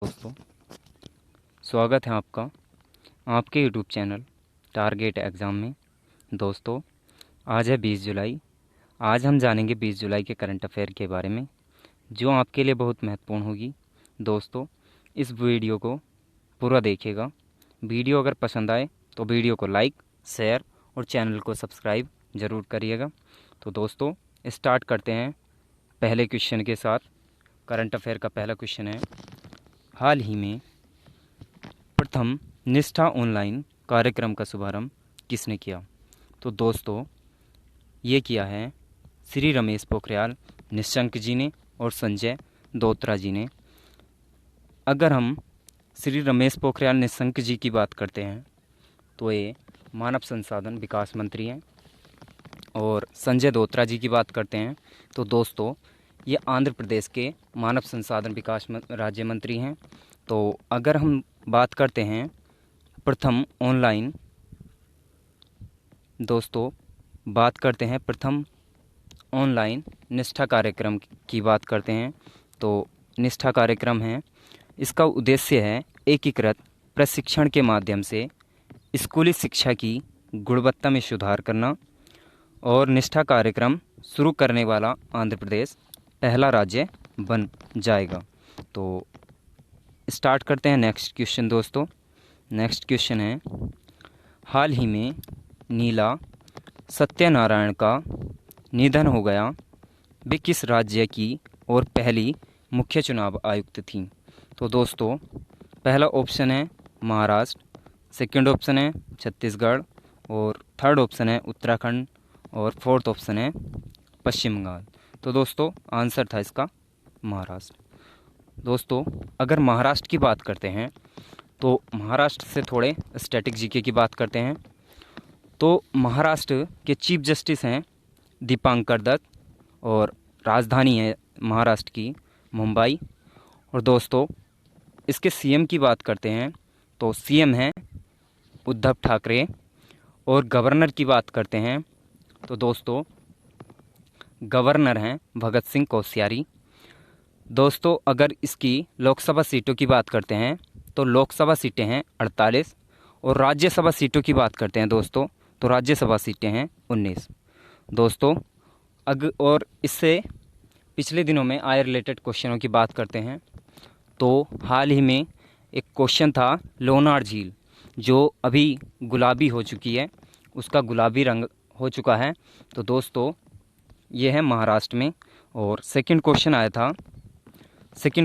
दोस्तों, स्वागत है आपका आपके यूट्यूब चैनल टारगेट एग्ज़ाम में। दोस्तों, आज है 20 जुलाई। आज हम जानेंगे 20 जुलाई के करंट अफेयर के बारे में, जो आपके लिए बहुत महत्वपूर्ण होगी। दोस्तों, इस वीडियो को पूरा देखिएगा। वीडियो अगर पसंद आए तो वीडियो को लाइक, शेयर और चैनल को सब्सक्राइब ज़रूर करिएगा। तो दोस्तों, स्टार्ट करते हैं पहले क्वेश्चन के साथ। करंट अफेयर का पहला क्वेश्चन है, हाल ही में प्रथम निष्ठा ऑनलाइन कार्यक्रम का शुभारंभ किसने किया? तो दोस्तों, ये किया है श्री रमेश पोखरियाल निशंक जी ने और संजय धोत्रा जी ने। अगर हम श्री रमेश पोखरियाल निशंक जी की बात करते हैं तो ये मानव संसाधन विकास मंत्री हैं, और संजय धोत्रा जी की बात करते हैं तो दोस्तों ये आंध्र प्रदेश के मानव संसाधन विकास राज्य मंत्री हैं। तो अगर हम बात करते हैं प्रथम ऑनलाइन, दोस्तों बात करते हैं प्रथम ऑनलाइन निष्ठा कार्यक्रम की बात करते हैं तो निष्ठा कार्यक्रम है, इसका उद्देश्य है एकीकृत प्रशिक्षण के माध्यम से स्कूली शिक्षा की गुणवत्ता में सुधार करना, और निष्ठा कार्यक्रम शुरू करने वाला आंध्र प्रदेश पहला राज्य बन जाएगा। तो स्टार्ट करते हैं नेक्स्ट क्वेश्चन। दोस्तों, नेक्स्ट क्वेश्चन है, हाल ही में नीला सत्यनारायण का निधन हो गया, वे किस राज्य की और पहली मुख्य चुनाव आयुक्त थीं? तो दोस्तों, पहला ऑप्शन है महाराष्ट्र, सेकंड ऑप्शन है छत्तीसगढ़, और थर्ड ऑप्शन है उत्तराखंड, और फोर्थ ऑप्शन है पश्चिम बंगाल। तो दोस्तों आंसर था इसका महाराष्ट्र। दोस्तों, अगर महाराष्ट्र की बात करते हैं तो महाराष्ट्र से थोड़े स्टैटिक जीके की बात करते हैं तो महाराष्ट्र के चीफ जस्टिस हैं दीपांकर दत्त, और राजधानी है महाराष्ट्र की मुंबई। और दोस्तों इसके सीएम की बात करते हैं तो सीएम हैं उद्धव ठाकरे, और गवर्नर की बात करते हैं तो दोस्तों गवर्नर हैं भगत सिंह कोश्यारी। दोस्तों, अगर इसकी लोकसभा सीटों की बात करते हैं तो लोकसभा सीटें हैं 48, और राज्यसभा सीटों की बात करते हैं दोस्तों तो राज्यसभा सीटें हैं 19। दोस्तों और इससे पिछले दिनों में आए रिलेटेड क्वेश्चनों की बात करते हैं तो हाल ही में एक क्वेश्चन था लोनार झील, जो अभी गुलाबी हो चुकी है, उसका गुलाबी रंग हो चुका है। तो दोस्तों ये है महाराष्ट्र में। और सेकंड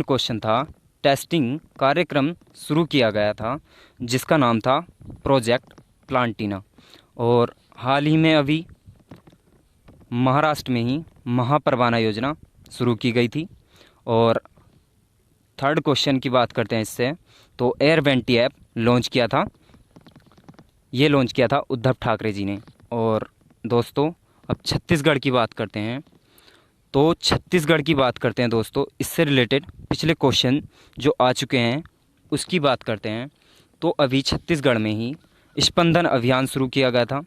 क्वेश्चन था टेस्टिंग कार्यक्रम शुरू किया गया था जिसका नाम था प्रोजेक्ट प्लांटिना, और हाल ही में अभी महाराष्ट्र में ही महापरवाना योजना शुरू की गई थी। और थर्ड क्वेश्चन की बात करते हैं इससे तो एयर20 ऐप लॉन्च किया था उद्धव ठाकरे जी ने। और दोस्तों अब छत्तीसगढ़ की बात करते हैं दोस्तों, इससे रिलेटेड पिछले क्वेश्चन जो आ चुके हैं उसकी बात करते हैं तो अभी छत्तीसगढ़ में ही स्पंदन अभियान शुरू किया गया था।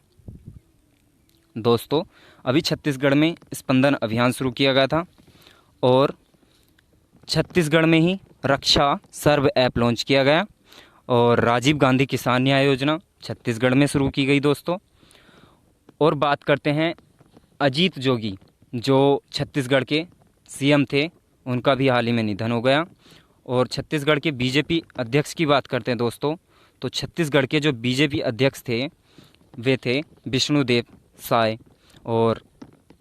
दोस्तों अभी छत्तीसगढ़ में स्पंदन अभियान शुरू किया गया था, और छत्तीसगढ़ में ही रक्षा सर्व ऐप लॉन्च किया गया, और राजीव गांधी किसान न्याय योजना छत्तीसगढ़ में शुरू की गई दोस्तों। और बात करते हैं अजीत जोगी, जो छत्तीसगढ़ के सीएम थे, उनका भी हाल ही में निधन हो गया। और छत्तीसगढ़ के बीजेपी अध्यक्ष की बात करते हैं दोस्तों तो छत्तीसगढ़ के जो बीजेपी अध्यक्ष थे वे थे विष्णुदेव साय। और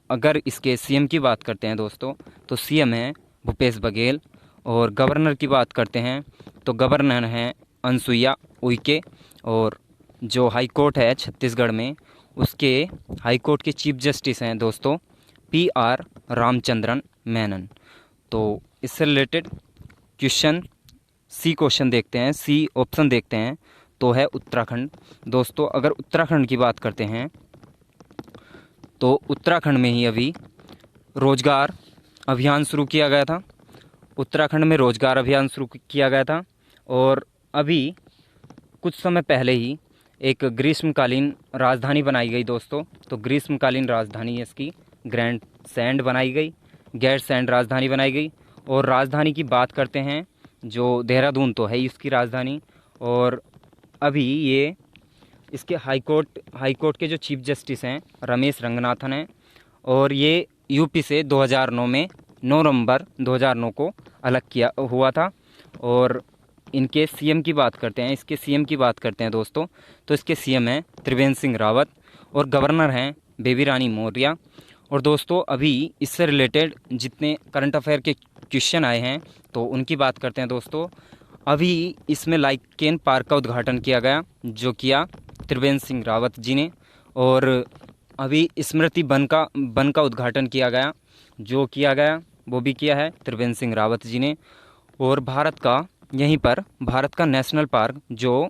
अगर इसके सीएम की बात करते हैं दोस्तों तो सीएम हैं भूपेश बघेल, और गवर्नर की बात करते हैं तो गवर्नर हैं अनसुईया उइके, और जो हाई कोर्ट है छत्तीसगढ़ में उसके हाई कोर्ट के चीफ जस्टिस हैं दोस्तों PR रामचंद्रन मेनन। तो इससे रिलेटेड सी ऑप्शन देखते हैं तो है उत्तराखंड। दोस्तों अगर उत्तराखंड की बात करते हैं तो उत्तराखंड में ही अभी रोजगार अभियान शुरू किया गया था। और अभी कुछ समय पहले ही एक ग्रीष्मकालीन राजधानी बनाई गई दोस्तों। तो ग्रीष्मकालीन राजधानी इसकी गैर सैंड राजधानी बनाई गई। और राजधानी की बात करते हैं जो देहरादून तो है ही इसकी राजधानी, और अभी ये इसके हाई कोर्ट के जो चीफ जस्टिस हैं रमेश रंगनाथन हैं, और ये यूपी से 2009 में 9 नवंबर 2009 को अलग किया हुआ था। और इनके सीएम की बात करते हैं, इसके सीएम की बात करते हैं दोस्तों, तो इसके सीएम हैं त्रिवेंद्र सिंह रावत, और गवर्नर हैं बेबी रानी मौर्य। और दोस्तों अभी इससे रिलेटेड जितने करंट अफेयर के क्वेश्चन आए हैं तो उनकी बात करते हैं दोस्तों। अभी इसमें लाइकेन पार्क का उद्घाटन किया गया, जो किया त्रिवेंद्र सिंह रावत जी ने। और अभी स्मृति वन का उद्घाटन किया गया, जो किया गया वो भी किया है त्रिवेंद्र सिंह रावत जी ने। और भारत का नेशनल पार्क जो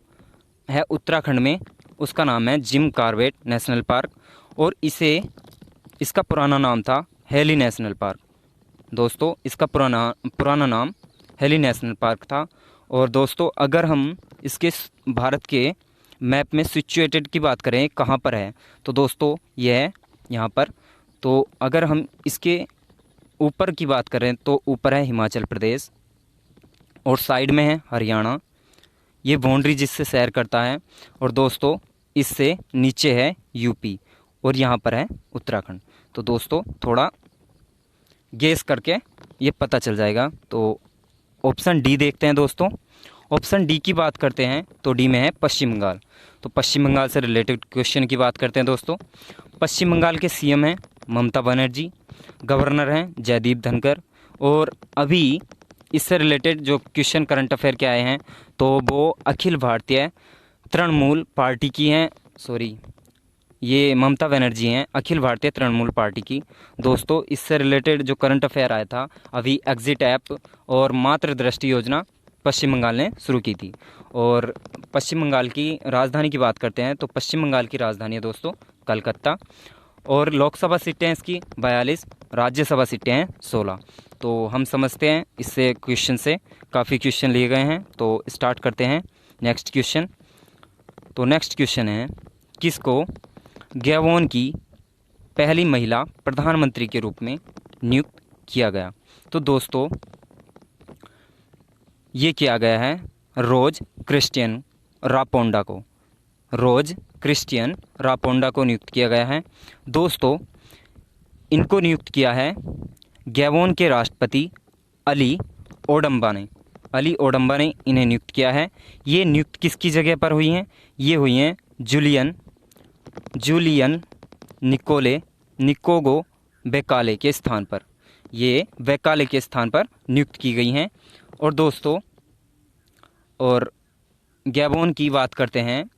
है उत्तराखंड में, उसका नाम है जिम कॉर्बेट नेशनल पार्क, और इसका पुराना नाम था हेली नेशनल पार्क। दोस्तों इसका पुराना नाम हेली नेशनल पार्क था। और दोस्तों अगर हम इसके भारत के मैप में सिचुएटेड की बात करें कहाँ पर है, तो दोस्तों यह है यहाँ पर। तो अगर हम इसके ऊपर की बात करें तो ऊपर है हिमाचल प्रदेश, और साइड में है हरियाणा, ये बाउंड्री जिससे सैर करता है। और दोस्तों इससे नीचे है यूपी, और यहाँ पर है उत्तराखंड। तो दोस्तों थोड़ा गेस करके ये पता चल जाएगा। तो ऑप्शन डी देखते हैं दोस्तों। ऑप्शन डी की बात करते हैं तो डी में है पश्चिम बंगाल। तो पश्चिम बंगाल से रिलेटेड क्वेश्चन की बात करते हैं दोस्तों। पश्चिम बंगाल के सीएम हैं ममता बनर्जी, गवर्नर हैं जयदीप धनखड़। और अभी इससे रिलेटेड जो क्वेश्चन करंट अफेयर के आए हैं तो वो अखिल भारतीय तृणमूल पार्टी की हैं, ये ममता बनर्जी हैं अखिल भारतीय तृणमूल पार्टी की। दोस्तों इससे रिलेटेड जो करंट अफेयर आया था, अभी एग्जिट ऐप और मातृ दृष्टि योजना पश्चिम बंगाल ने शुरू की थी। और पश्चिम बंगाल की राजधानी की बात करते हैं तो पश्चिम बंगाल की राजधानी है दोस्तों कलकत्ता। और लोकसभा सीटें हैं इसकी 42, राज्यसभा सीटें हैं 16। तो हम समझते हैं इससे क्वेश्चन से काफ़ी क्वेश्चन लिए गए हैं। तो स्टार्ट करते हैं नेक्स्ट क्वेश्चन। तो नेक्स्ट क्वेश्चन है, किसको गैबोन की पहली महिला प्रधानमंत्री के रूप में नियुक्त किया गया? तो दोस्तों ये किया गया है रोज क्रिस्टियन रापोंडा को। रोज क्रिस्टियन रापोंडा को नियुक्त किया गया है। दोस्तों इनको नियुक्त किया है गैबोन के राष्ट्रपति अली ओडम्बा ने। अली ओडम्बा ने इन्हें नियुक्त किया है। ये नियुक्त किसकी जगह पर हुई हैं? ये हुई हैं जूलियन निकोगो बेकाले के स्थान पर। ये बेकाले के स्थान पर नियुक्त की गई हैं। और दोस्तों और गैबोन की बात करते हैं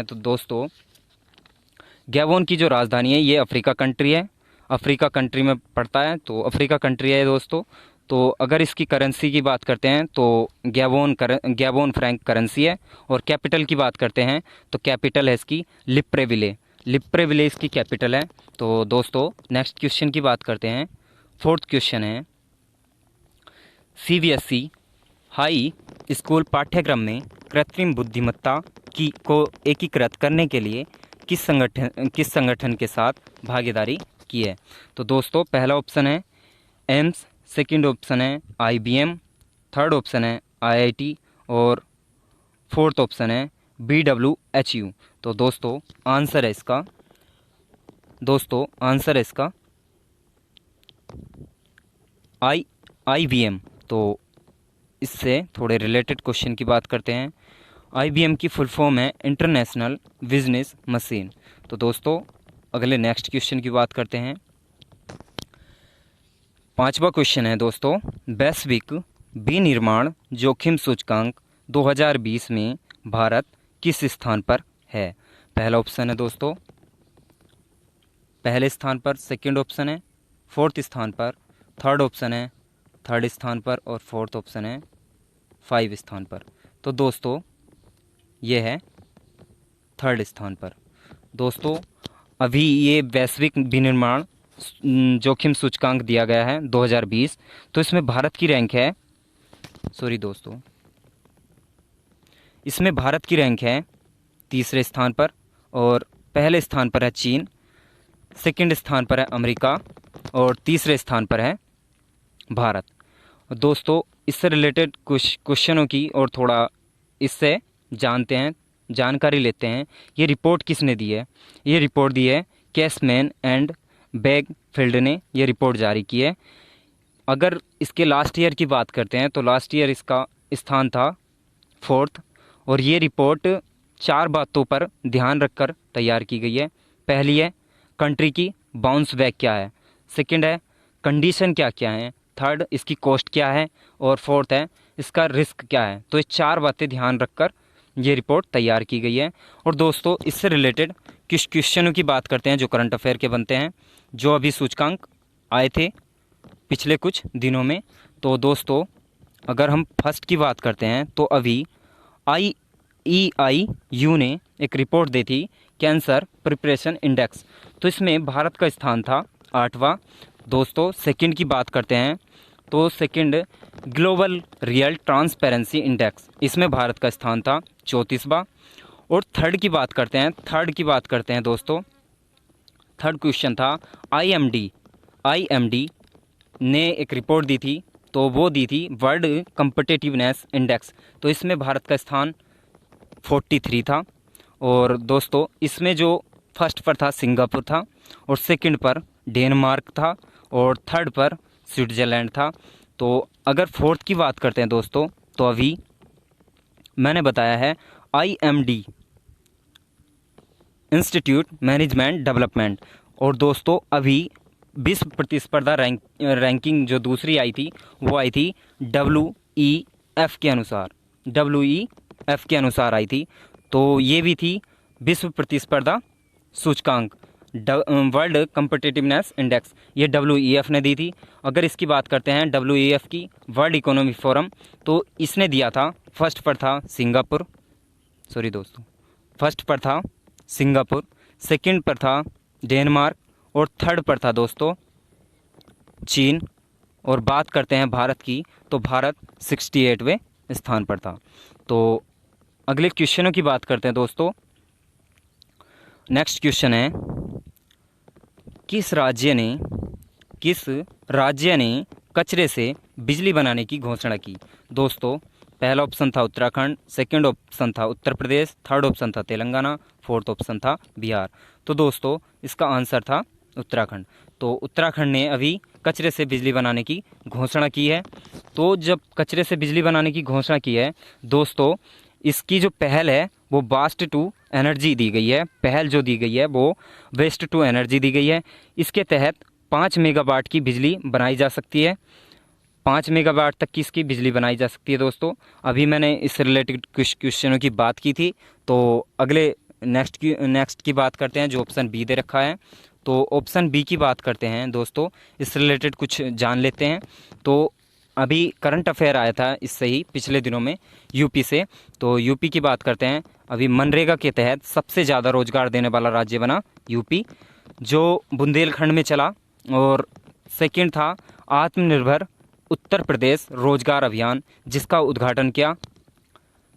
तो दोस्तों गैबोन की जो राजधानी है ये अफ्रीका कंट्री है, अफ्रीका कंट्री में पड़ता है। तो अफ्रीका कंट्री है दोस्तों। तो अगर इसकी करेंसी की बात करते हैं तो गैबोन फ्रैंक करेंसी है। और कैपिटल की बात करते हैं तो कैपिटल है इसकी लिब्रेविले इसकी कैपिटल है। तो दोस्तों नेक्स्ट क्वेश्चन की बात करते हैं। फोर्थ क्वेश्चन है, सीबीएसई हाई स्कूल पाठ्यक्रम में कृत्रिम बुद्धिमत्ता को एकीकृत करने के लिए किस संगठन के साथ भागीदारी की है? तो दोस्तों पहला ऑप्शन है एम्स, सेकंड ऑप्शन है IBM, थर्ड ऑप्शन है IIT, और फोर्थ ऑप्शन है BWHU। तो दोस्तों आंसर है इसका IBM। तो इससे थोड़े रिलेटेड क्वेश्चन की बात करते हैं। IBM की फुल फॉर्म है इंटरनेशनल बिजनेस मशीन। तो दोस्तों अगले नेक्स्ट क्वेश्चन की बात करते हैं। पांचवा क्वेश्चन है दोस्तों, वैश्विक विनिर्माण जोखिम सूचकांक 2020 में भारत किस स्थान पर है? पहला ऑप्शन है दोस्तों पहले स्थान पर, सेकंड ऑप्शन है फोर्थ स्थान पर, थर्ड ऑप्शन है थर्ड स्थान पर, और फोर्थ ऑप्शन है 5 स्थान पर। तो दोस्तों ये है थर्ड स्थान पर। दोस्तों अभी ये वैश्विक विनिर्माण जोखिम सूचकांक दिया गया है 2020। तो इसमें भारत की रैंक है इसमें भारत की रैंक है तीसरे स्थान पर, और पहले स्थान पर है चीन, सेकंड स्थान पर है अमेरिका, और तीसरे स्थान पर है भारत। दोस्तों इससे रिलेटेड कुछ क्वेश्चनों की और थोड़ा इससे जानते हैं, जानकारी लेते हैं। ये रिपोर्ट किसने दी है? ये रिपोर्ट दी है कैसमैन एंड बेगफील्ड ने ये रिपोर्ट जारी की है। अगर इसके लास्ट ईयर की बात करते हैं तो लास्ट ईयर इसका स्थान था 4th, और ये रिपोर्ट 4 बातों पर ध्यान रखकर तैयार की गई है। पहली है कंट्री की बाउंस बैक क्या है, सेकंड है कंडीशन क्या क्या है, थर्ड इसकी कॉस्ट क्या है, और फोर्थ है इसका रिस्क क्या है। तो ये 4 बातें ध्यान रखकर ये रिपोर्ट तैयार की गई है। और दोस्तों इससे रिलेटेड कुछ क्वेश्चनों की बात करते हैं जो करंट अफेयर के बनते हैं, जो अभी सूचकांक आए थे पिछले कुछ दिनों में। तो दोस्तों अगर हम फर्स्ट की बात करते हैं तो अभी IEIU ने एक रिपोर्ट दी थी कैंसर प्रिपरेशन इंडेक्स, तो इसमें भारत का स्थान था 8वां। दोस्तों सेकंड की बात करते हैं तो second global real transparency index, इसमें भारत का स्थान था 34वां। और थर्ड की बात करते हैं दोस्तों, थर्ड क्वेश्चन था IMD ने एक रिपोर्ट दी थी, तो वो दी थी वर्ल्ड कम्पिटिटिवनेस इंडेक्स, तो इसमें भारत का स्थान 43 था। और दोस्तों इसमें जो फर्स्ट पर था सिंगापुर था, और सेकंड पर डेनमार्क था, और थर्ड पर स्विट्ज़रलैंड था। तो अगर फोर्थ की बात करते हैं दोस्तों, तो अभी मैंने बताया है IMD इंस्टीट्यूट मैनेजमेंट डेवलपमेंट। और दोस्तों अभी विश्व प्रतिस्पर्धा रैंकिंग जो दूसरी आई थी वो आई थी WEF के अनुसार आई थी। तो ये भी थी विश्व प्रतिस्पर्धा सूचकांक वर्ल्ड कम्पिटिटिवनेस इंडेक्स, ये WEF ने दी थी। अगर इसकी बात करते हैं WEF की वर्ल्ड इकोनॉमिक फोरम, तो इसने दिया था फर्स्ट पर था सिंगापुर, सेकंड पर था डेनमार्क, और थर्ड पर था दोस्तों चीन। और बात करते हैं भारत की, तो भारत 68वें स्थान पर था। तो अगले क्वेश्चनों की बात करते हैं दोस्तों। नेक्स्ट क्वेश्चन है किस राज्य ने कचरे से बिजली बनाने की घोषणा की? दोस्तों पहला ऑप्शन था उत्तराखंड, सेकंड ऑप्शन था उत्तर प्रदेश, थर्ड ऑप्शन था तेलंगाना, फोर्थ ऑप्शन था बिहार। तो दोस्तों इसका आंसर था उत्तराखंड। तो उत्तराखंड ने अभी कचरे से बिजली बनाने की घोषणा की है। तो जब कचरे से बिजली बनाने की घोषणा की है दोस्तों, इसकी जो पहल है वो वास्ट टू एनर्जी दी गई है। पहल जो दी गई है वो वेस्ट टू एनर्जी दी गई है। इसके तहत 5 मेगावाट की बिजली बनाई जा सकती है, 5 मेगावाट तक की इसकी बिजली बनाई जा सकती है। दोस्तों अभी मैंने इस रिलेटेड कुछ क्वेश्चनों की बात की थी। तो अगले नेक्स्ट की बात करते हैं जो ऑप्शन बी दे रखा है। तो ऑप्शन बी की बात करते हैं दोस्तों, इस रिलेटेड कुछ जान लेते हैं। तो अभी करंट अफेयर आया था इससे ही पिछले दिनों में यूपी से। तो यूपी की बात करते हैं, अभी मनरेगा के तहत सबसे ज़्यादा रोजगार देने वाला राज्य बना यूपी, जो बुंदेलखंड में चला। और सेकंड था आत्मनिर्भर उत्तर प्रदेश रोजगार अभियान, जिसका उद्घाटन किया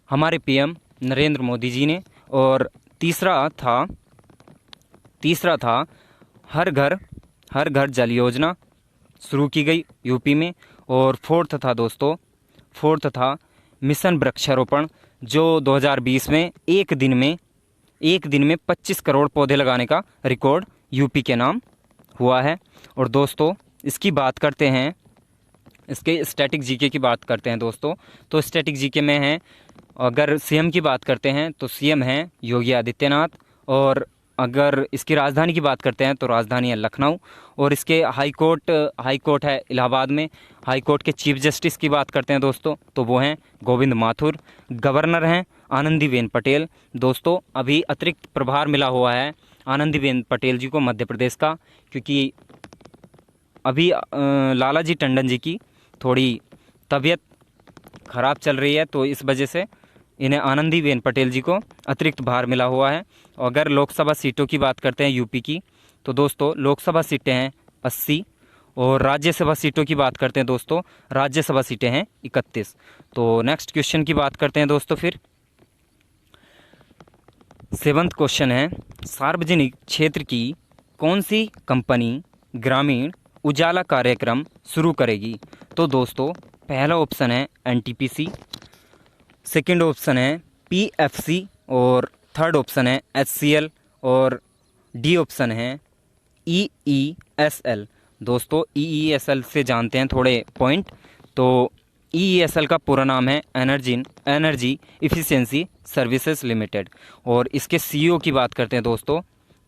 हमारे PM नरेंद्र मोदी जी ने। और तीसरा था हर घर जल योजना शुरू की गई यूपी में। और फोर्थ था मिशन वृक्षारोपण, जो 2020 में एक दिन में 25 करोड़ पौधे लगाने का रिकॉर्ड यूपी के नाम हुआ है। और दोस्तों इसकी बात करते हैं, इसके स्टैटिक जीके की बात करते हैं दोस्तों। तो स्टैटिक जीके में है, अगर CM की बात करते हैं तो CM हैं योगी आदित्यनाथ। और अगर इसकी राजधानी की बात करते हैं तो राजधानी है लखनऊ। और इसके हाई कोर्ट है इलाहाबाद में। हाई कोर्ट के चीफ जस्टिस की बात करते हैं दोस्तों, तो वो हैं गोविंद माथुर। गवर्नर हैं आनंदीबेन पटेल। दोस्तों अभी अतिरिक्त प्रभार मिला हुआ है आनंदीबेन पटेल जी को मध्य प्रदेश का, क्योंकि अभी लालाजी टंडन जी की थोड़ी तबीयत खराब चल रही है, तो इस वजह से इन्हें आनंदीबेन पटेल जी को अतिरिक्त भार मिला हुआ है। अगर लोकसभा सीटों की बात करते हैं यूपी की, तो दोस्तों लोकसभा सीटें हैं 80। और राज्यसभा सीटों की बात करते हैं दोस्तों, राज्यसभा सीटें हैं 31। तो नेक्स्ट क्वेश्चन की बात करते हैं दोस्तों। फिर 7th क्वेश्चन है सार्वजनिक क्षेत्र की कौन सी कंपनी ग्रामीण उजाला कार्यक्रम शुरू करेगी? तो दोस्तों पहला ऑप्शन है एनटीपीसी, सेकंड ऑप्शन है पीएफसी और थर्ड ऑप्शन है एचसीएल और डी ऑप्शन है ईईएसएल। दोस्तों ईईएसएल से जानते हैं थोड़े पॉइंट। तो ईईएसएल का पूरा नाम है एनर्जी इफिशिएंसी सर्विसेज लिमिटेड और इसके सीईओ की बात करते हैं दोस्तों,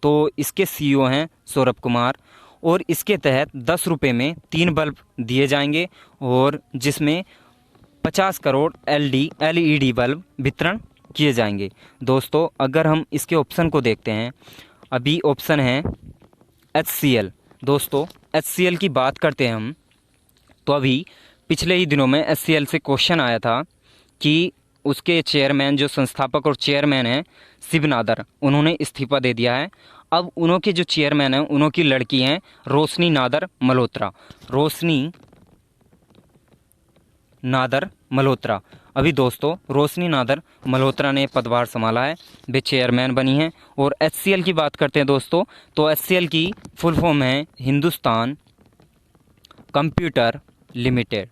तो इसके सीईओ हैं सौरभ कुमार और इसके तहत 10 रुपये में 3 बल्ब दिए जाएंगे और जिसमें 50 करोड़ एलईडी बल्ब वितरण किए जाएंगे। दोस्तों अगर हम इसके ऑप्शन को देखते हैं, अभी ऑप्शन है एचसीएल। दोस्तों एचसीएल की बात करते हैं हम, तो अभी पिछले ही दिनों में एचसीएल से क्वेश्चन आया था कि उसके चेयरमैन जो संस्थापक और चेयरमैन हैं शिव नादर, उन्होंने इस्तीफा दे दिया है। अब उनके जो चेयरमैन हैं उनकी लड़की हैं रोशनी नादर मल्होत्रा। अभी दोस्तों रोशनी नादर मल्होत्रा ने पदभार संभाला है, वे चेयरमैन बनी हैं। और एचसीएल की बात करते हैं दोस्तों, तो एचसीएल की फुल फॉर्म है हिंदुस्तान कंप्यूटर लिमिटेड।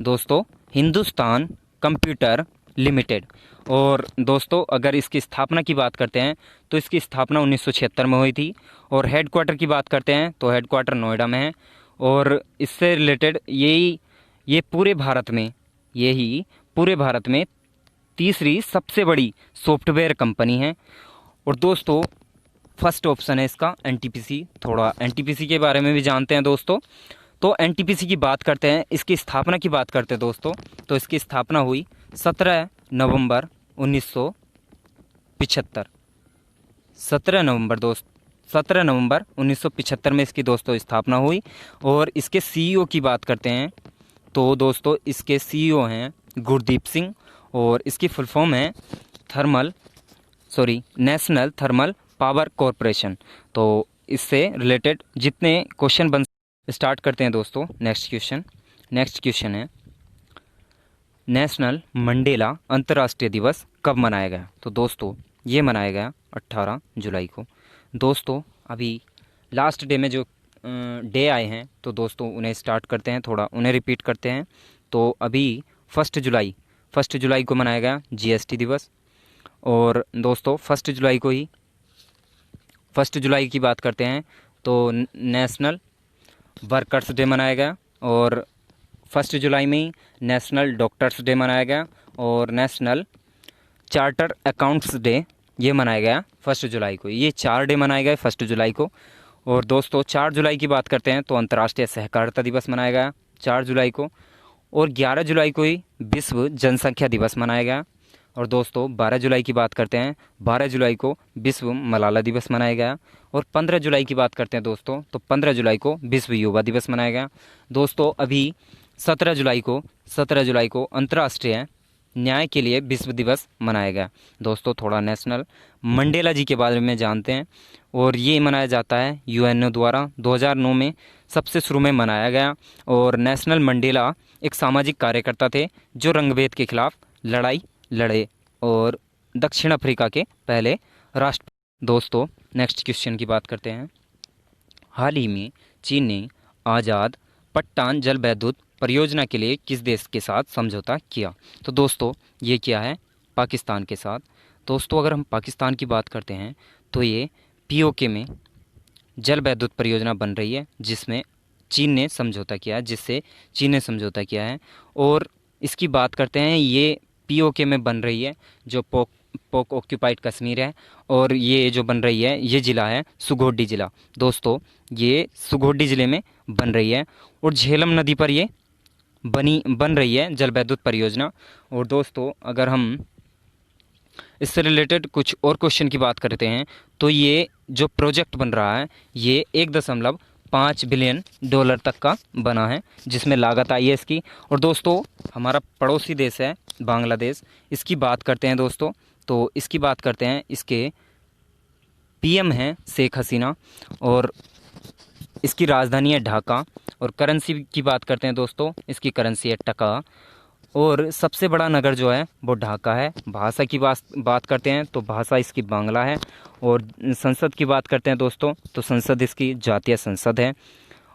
दोस्तों हिंदुस्तान कंप्यूटर लिमिटेड। और दोस्तों अगर इसकी स्थापना की बात करते हैं तो इसकी स्थापना 1976 में हुई थी। और हेडक्वार्टर की बात करते हैं तो हेडक्वार्टर नोएडा में है। और इससे रिलेटेड ये पूरे भारत में तीसरी सबसे बड़ी सॉफ्टवेयर कंपनी है। और दोस्तों फर्स्ट ऑप्शन है इसका एनटीपीसी। थोड़ा एनटीपीसी के बारे में भी जानते हैं दोस्तों। तो एनटीपीसी की बात करते हैं, इसकी स्थापना की बात करते हैं दोस्तों, तो इसकी स्थापना हुई 17 नवंबर 1975। 17 नवंबर 1975 में इसकी दोस्तों स्थापना हुई। और इसके सीईओ की बात करते हैं तो दोस्तों इसके सीईओ हैं गुरदीप सिंह और इसकी फुल फॉर्म है नेशनल थर्मल पावर कॉरपोरेशन। तो इससे रिलेटेड जितने क्वेश्चन बन स्टार्ट करते हैं दोस्तों। नेक्स्ट क्वेश्चन है नेशनल मंडेला अंतर्राष्ट्रीय दिवस कब मनाया गया? तो दोस्तों ये मनाया गया 18 जुलाई को। दोस्तों अभी लास्ट डे में जो डे आए हैं तो दोस्तों उन्हें स्टार्ट करते हैं, थोड़ा उन्हें रिपीट करते हैं। तो अभी 1 जुलाई को मनाया गया जीएसटी दिवस। और दोस्तों 1 जुलाई की बात करते हैं तो नेशनल वर्कर्स डे मनाया गया। और 1 जुलाई में ही नेशनल डॉक्टर्स डे मनाया गया और नेशनल चार्टर अकाउंट्स डे ये मनाया गया 1 जुलाई को। ये 4 डे मनाए गए 1 जुलाई को। और दोस्तों 4 जुलाई की बात करते हैं तो अंतर्राष्ट्रीय सहकारिता दिवस मनाया गया 4 जुलाई को। और 11 जुलाई को ही विश्व जनसंख्या दिवस मनाया गया। और दोस्तों 12 जुलाई की बात करते हैं, 12 जुलाई को विश्व मलाला दिवस मनाया गया। और 15 जुलाई की बात करते हैं दोस्तों, तो 15 जुलाई को विश्व युवा दिवस मनाया गया। दोस्तों अभी 17 जुलाई को अंतर्राष्ट्रीय न्याय के लिए विश्व दिवस मनाया गया। दोस्तों थोड़ा नेशनल मंडेला जी के बारे में जानते हैं। और ये मनाया जाता है यूएनओ द्वारा 2009 में सबसे शुरू में मनाया गया। और नेशनल मंडेला एक सामाजिक कार्यकर्ता थे जो रंगभेद के खिलाफ लड़ाई लड़े और दक्षिण अफ्रीका के पहले राष्ट्र। दोस्तों नेक्स्ट क्वेश्चन की बात करते हैं। हाल ही में चीन ने आज़ाद पट्टान जल विद्युत परियोजना के लिए किस देश के साथ समझौता किया? तो दोस्तों ये क्या है? पाकिस्तान के साथ। दोस्तों अगर हम पाकिस्तान की बात करते हैं तो ये पीओके में जल विद्युत परियोजना बन रही है जिसमें चीन ने समझौता किया है। और इसकी बात करते हैं, ये पीओके में बन रही है जो पोक ऑक्यूपाइड कश्मीर है। और ये जो बन रही है ये ज़िला है सुगोडी ज़िला। दोस्तों ये सुगोडी ज़िले में बन रही है और झेलम नदी पर ये बन रही है जल विद्युत परियोजना। और दोस्तों अगर हम इससे रिलेटेड कुछ और क्वेश्चन की बात करते हैं तो ये जो प्रोजेक्ट बन रहा है ये 1.5 बिलियन डॉलर तक का बना है जिसमें लागत आई है इसकी। और दोस्तों हमारा पड़ोसी देश है बांग्लादेश, इसकी बात करते हैं दोस्तों। तो इसकी बात करते हैं, इसके पीएम हैं शेख हसीना और इसकी राजधानी है ढाका। और करेंसी की बात करते हैं दोस्तों, इसकी करेंसी है टका। और सबसे बड़ा नगर जो है वो ढाका है। भाषा की बात करते हैं तो भाषा इसकी बांग्ला है। और संसद की बात करते हैं दोस्तों तो संसद इसकी जातीय संसद है।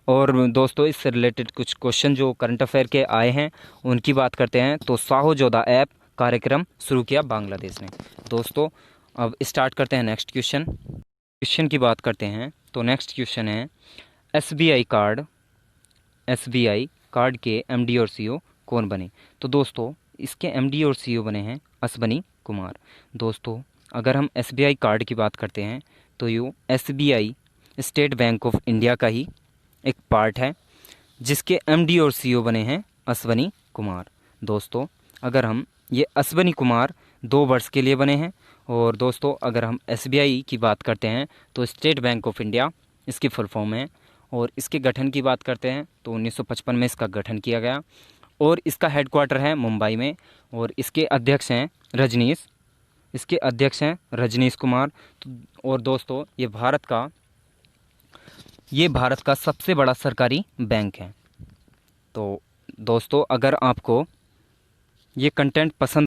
और दोस्तों इससे रिलेटेड कुछ क्वेश्चन जो करंट अफेयर के आए हैं उनकी बात करते हैं। तो साहो-जोदा ऐप कार्यक्रम शुरू किया बांग्लादेश ने। दोस्तों अब स्टार्ट करते हैं नेक्स्ट क्वेश्चन की बात करते हैं। तो नेक्स्ट क्वेश्चन है एसबीआई कार्ड के एमडी और सीईओ कौन बने? तो दोस्तों इसके एमडी और सीईओ बने हैं अश्वनी कुमार। दोस्तों अगर हम एसबीआई कार्ड की बात करते हैं तो ये SBI state bank of India का ही एक पार्ट है, जिसके एमडी और सीईओ बने हैं अश्वनी कुमार। दोस्तों अगर हम ये अश्वनी कुमार 2 वर्ष के लिए बने हैं। और दोस्तों अगर हम एसबीआई की बात करते हैं तो स्टेट बैंक ऑफ इंडिया इसकी फुल फॉर्म है। और इसके गठन की बात करते हैं तो 1955 में इसका गठन किया गया और इसका हेडक्वार्टर है मुंबई में। और इसके अध्यक्ष हैं रजनीश कुमार। और दोस्तों ये भारत का सबसे बड़ा सरकारी बैंक है। तो दोस्तों अगर आपको ये कंटेंट पसंद